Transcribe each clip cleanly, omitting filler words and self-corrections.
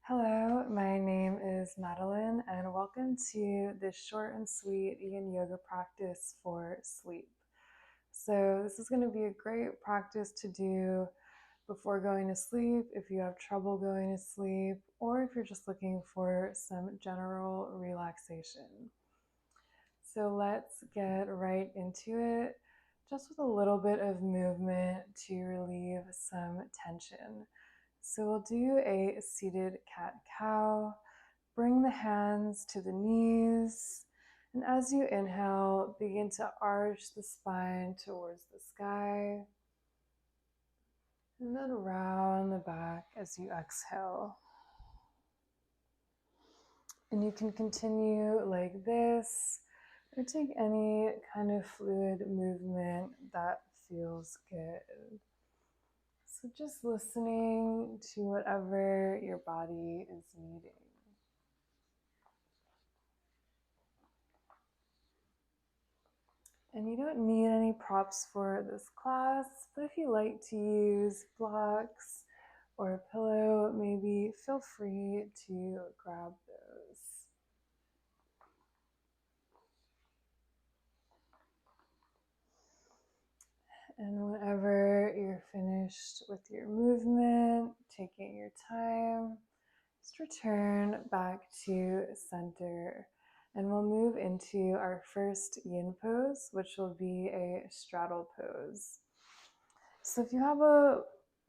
Hello, my name is Madeline, and welcome to this short and sweet yin yoga practice for sleep. So, this is going to be a great practice to do before going to sleep if you have trouble going to sleep, or if you're just looking for some general relaxation. So, let's get right into it, just with a little bit of movement to relieve some tension. So we'll do a seated cat-cow. Bring the hands to the knees. And as you inhale, begin to arch the spine towards the sky. And then round the back as you exhale. And you can continue like this, or take any kind of fluid movement that feels good. So just listening to whatever your body is needing. And you don't need any props for this class, but if you like to use blocks or a pillow, maybe feel free to grab those. And whenever you're finished with your movement, taking your time, just return back to center. And we'll move into our first yin pose, which will be a straddle pose. So if you have a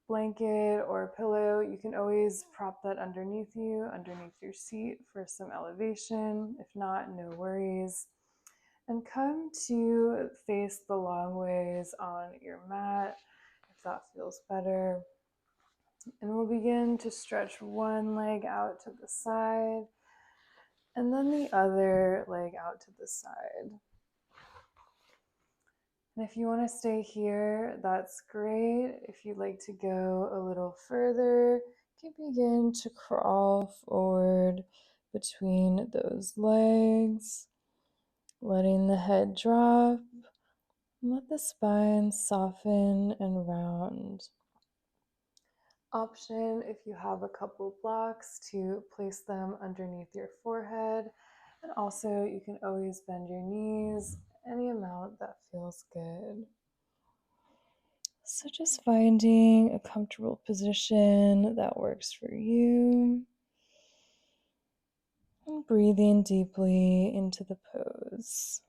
blanket or a pillow, you can always prop that underneath you, underneath your seat for some elevation. If not, no worries. And come to face the long ways on your mat, if that feels better. And we'll begin to stretch one leg out to the side, and then the other leg out to the side. And if you want to stay here, that's great. If you'd like to go a little further, you can begin to crawl forward between those legs, letting the head drop. Let the spine soften and round. Option if you have a couple blocks to place them underneath your forehead. And also you can always bend your knees any amount that feels good. So just finding a comfortable position that works for you. And breathing deeply into the pose.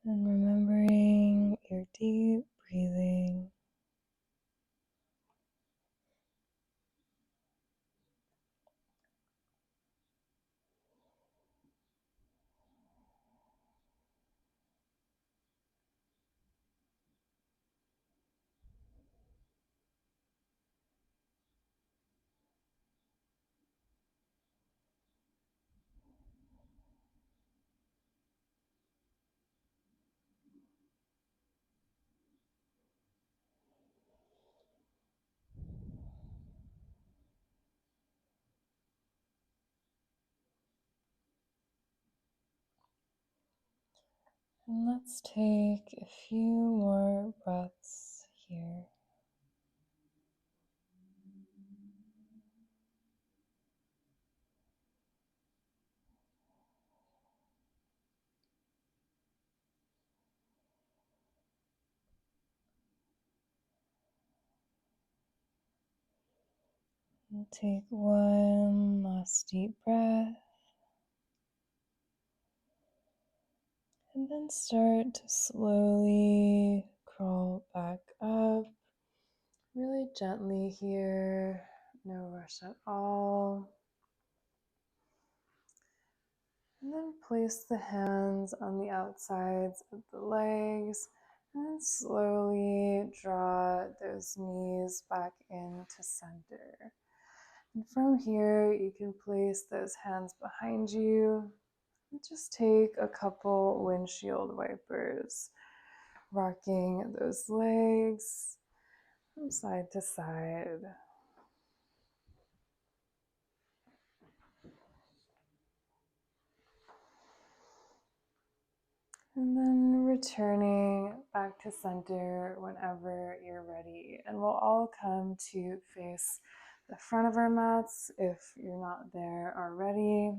And remembering your deep breathing. And let's take a few more breaths here. And take one last deep breath. And then start to slowly crawl back up. Really gently here, no rush at all. And then place the hands on the outsides of the legs and then slowly draw those knees back into center. And from here, you can place those hands behind you and just take a couple windshield wipers, rocking those legs from side to side. And then returning back to center whenever you're ready. And we'll all come to face the front of our mats if you're not there already.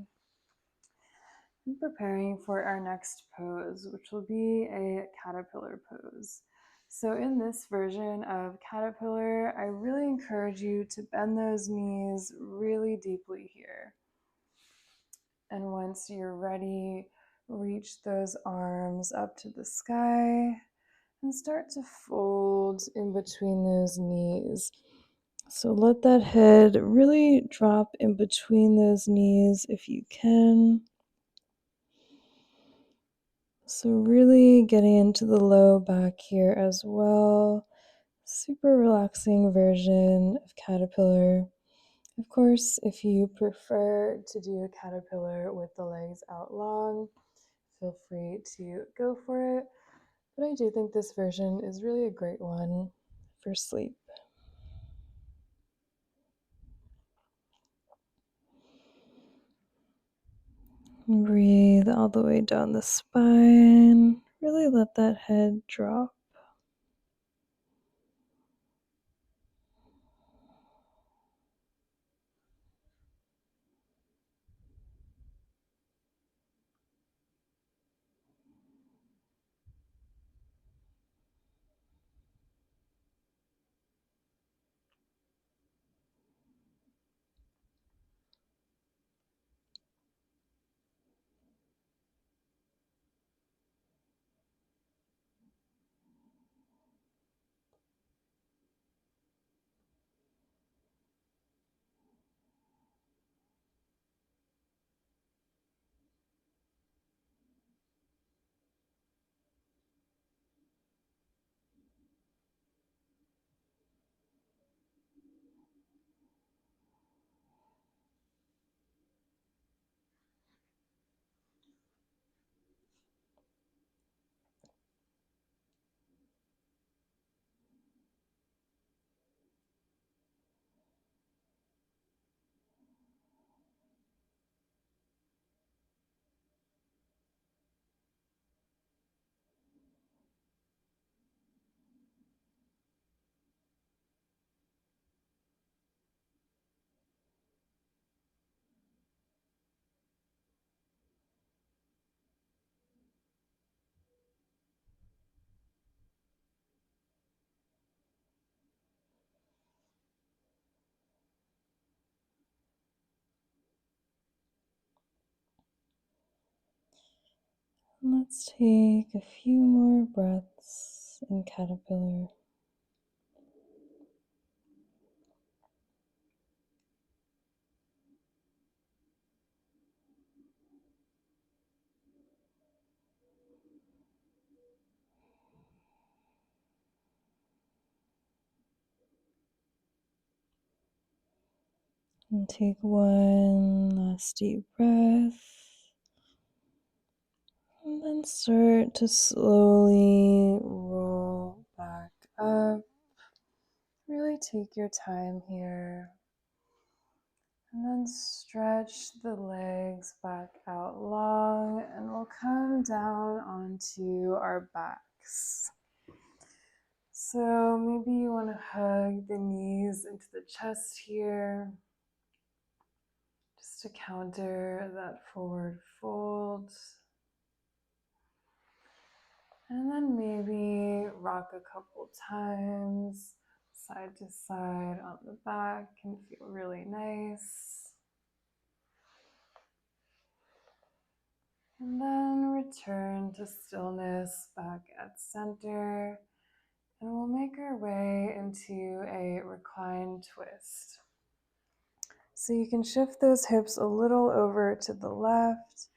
And preparing for our next pose, which will be a caterpillar pose. So in this version of caterpillar, I really encourage you to bend those knees really deeply here. And once you're ready, reach those arms up to the sky and start to fold in between those knees. So let that head really drop in between those knees if you can. So really getting into the low back here as well. Super relaxing version of caterpillar. Of course, if you prefer to do a caterpillar with the legs out long, feel free to go for it. But I do think this version is really a great one for sleep. Breathe all the way down the spine. Really let that head drop. Let's take a few more breaths in caterpillar. And take one last deep breath. And then start to slowly roll back up. Really take your time here. And then stretch the legs back out long, and we'll come down onto our backs. So maybe you want to hug the knees into the chest here, just to counter that forward fold. And then maybe rock a couple times, side to side on the back can feel really nice. And then return to stillness back at center. And we'll make our way into a reclined twist. So you can shift those hips a little over to the left,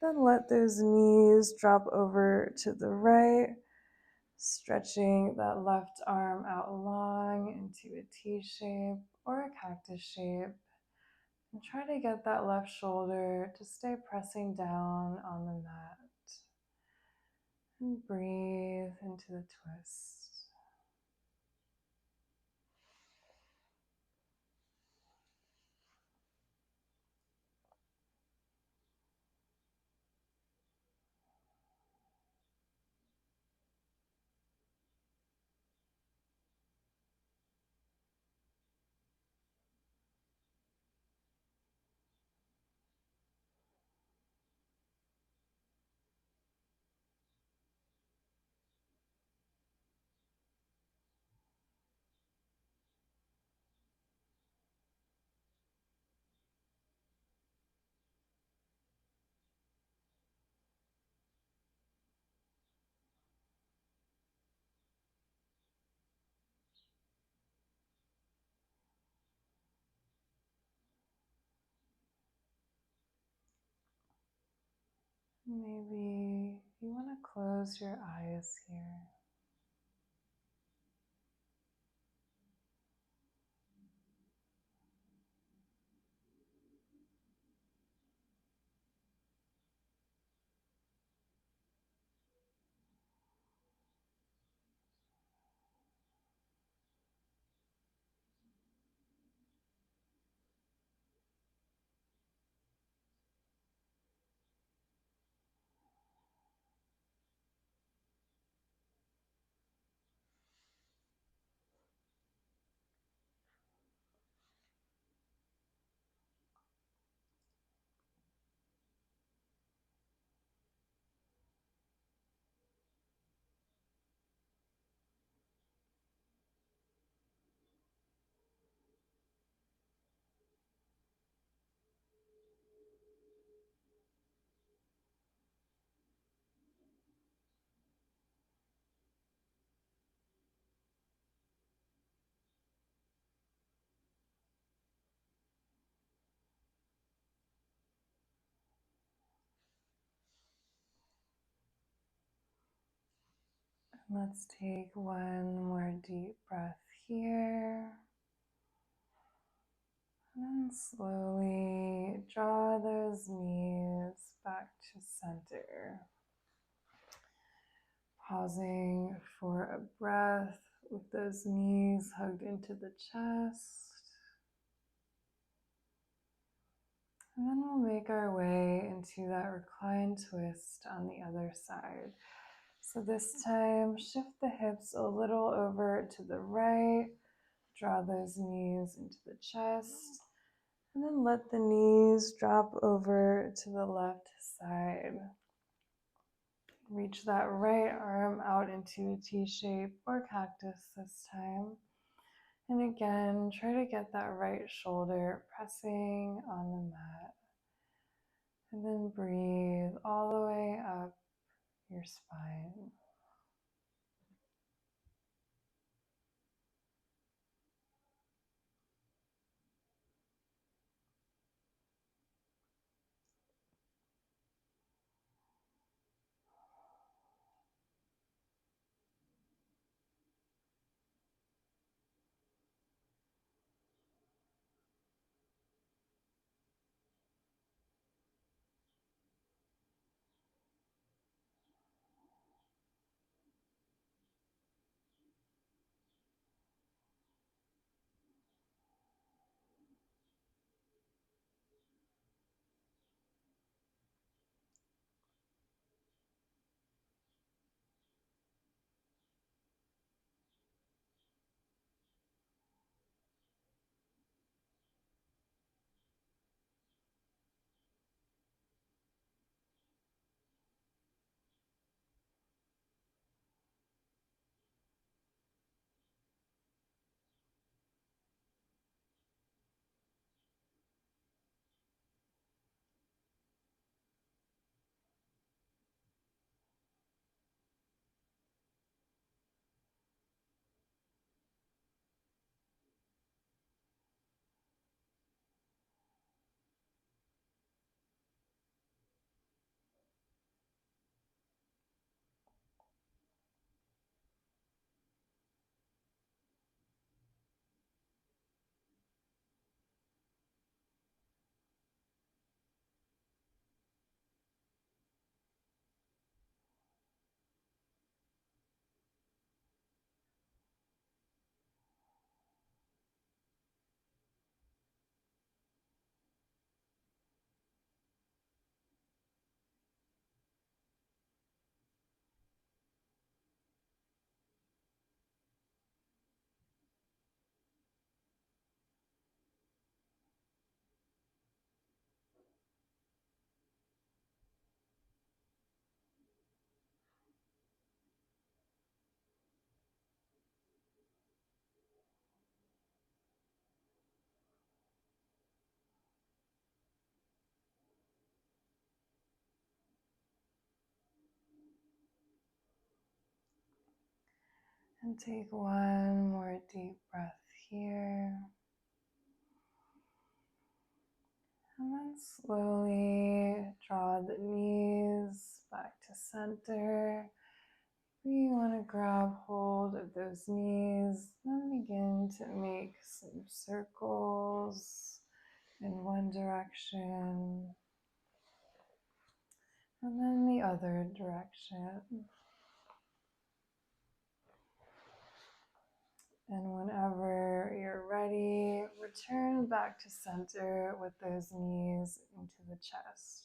then let those knees drop over to the right, stretching that left arm out long into a T shape or a cactus shape. And try to get that left shoulder to stay pressing down on the mat. And breathe into the twist. Maybe you want to close your eyes here. Let's take one more deep breath here. And then slowly draw those knees back to center. Pausing for a breath with those knees hugged into the chest. And then we'll make our way into that reclined twist on the other side. So this time, shift the hips a little over to the right, draw those knees into the chest, and then let the knees drop over to the left side. Reach that right arm out into a T shape or cactus this time. And again, try to get that right shoulder pressing on the mat. And then breathe all the way up your spine. And take one more deep breath here. And then slowly draw the knees back to center. We want to grab hold of those knees and begin to make some circles in one direction and then the other direction. And whenever you're ready, return back to center with those knees into the chest.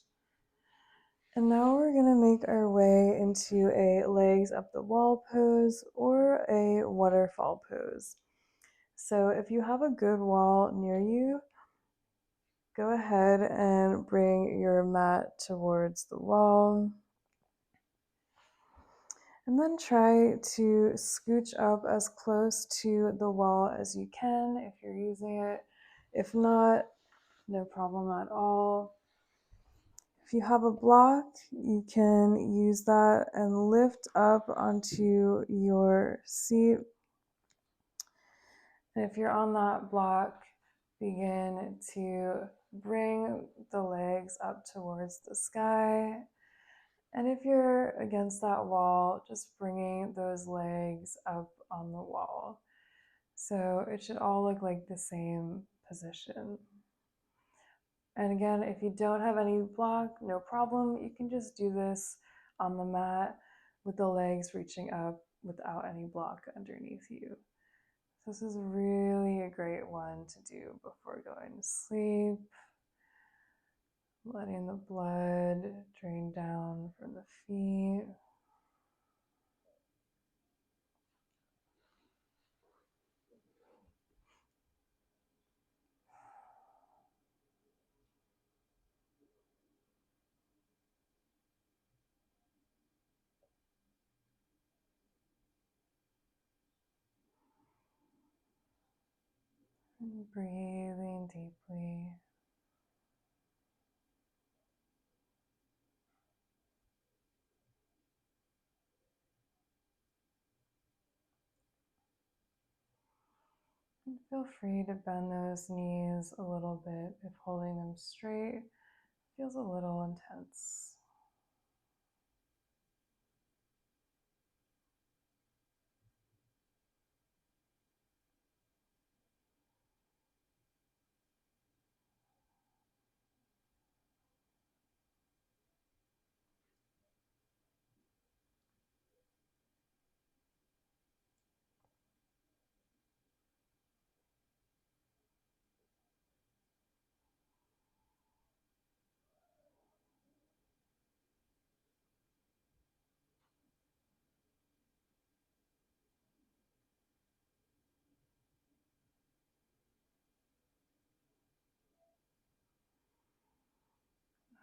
And now we're going to make our way into a legs up the wall pose or a waterfall pose. So if you have a good wall near you, go ahead and bring your mat towards the wall. And then try to scooch up as close to the wall as you can if you're using it. If not, no problem at all. If you have a block, you can use that and lift up onto your seat. And if you're on that block, begin to bring the legs up towards the sky. And if you're against that wall, just bringing those legs up on the wall. So it should all look like the same position. And again, if you don't have any block, no problem. You can just do this on the mat with the legs reaching up without any block underneath you. So this is really a great one to do before going to sleep. Letting the blood drain down from the feet. And breathing deeply. And feel free to bend those knees a little bit if holding them straight feels a little intense.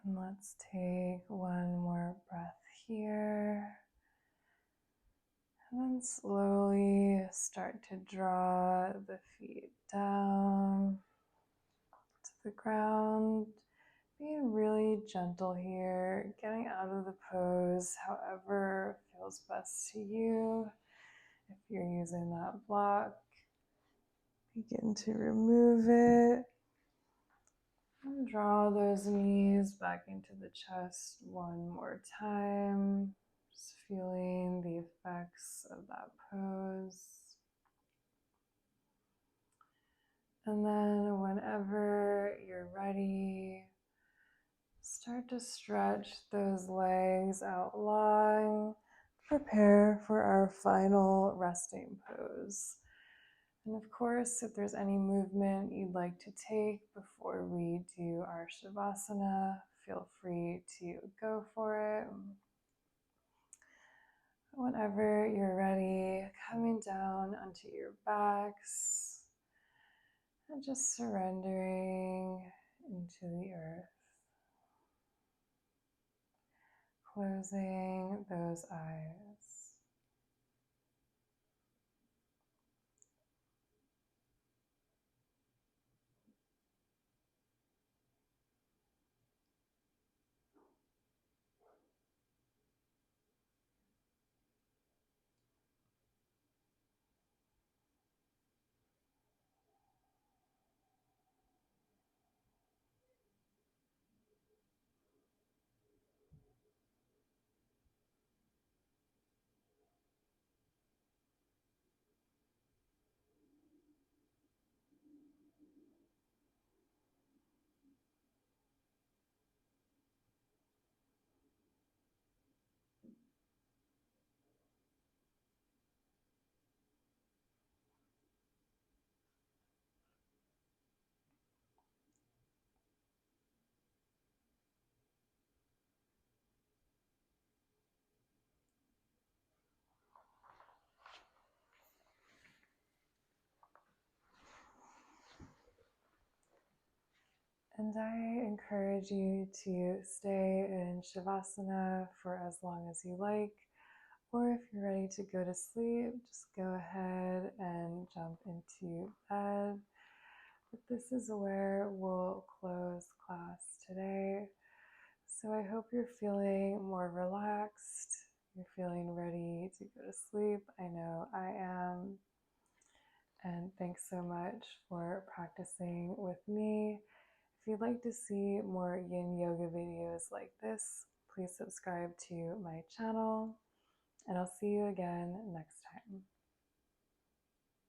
And let's take one more breath here. And then slowly start to draw the feet down to the ground. Being really gentle here, getting out of the pose however feels best to you. If you're using that block, begin to remove it. And draw those knees back into the chest one more time. Just feeling the effects of that pose. And then whenever you're ready, start to stretch those legs out long. Prepare for our final resting pose. And of course, if there's any movement you'd like to take before we do our Shavasana, feel free to go for it. Whenever you're ready, coming down onto your backs and just surrendering into the earth. Closing those eyes. And I encourage you to stay in Shavasana for as long as you like, or if you're ready to go to sleep, just go ahead and jump into bed. But this is where we'll close class today. So I hope you're feeling more relaxed. You're feeling ready to go to sleep. I know I am. And thanks so much for practicing with me. If you'd like to see more yin yoga videos like this, please subscribe to my channel, and I'll see you again next time.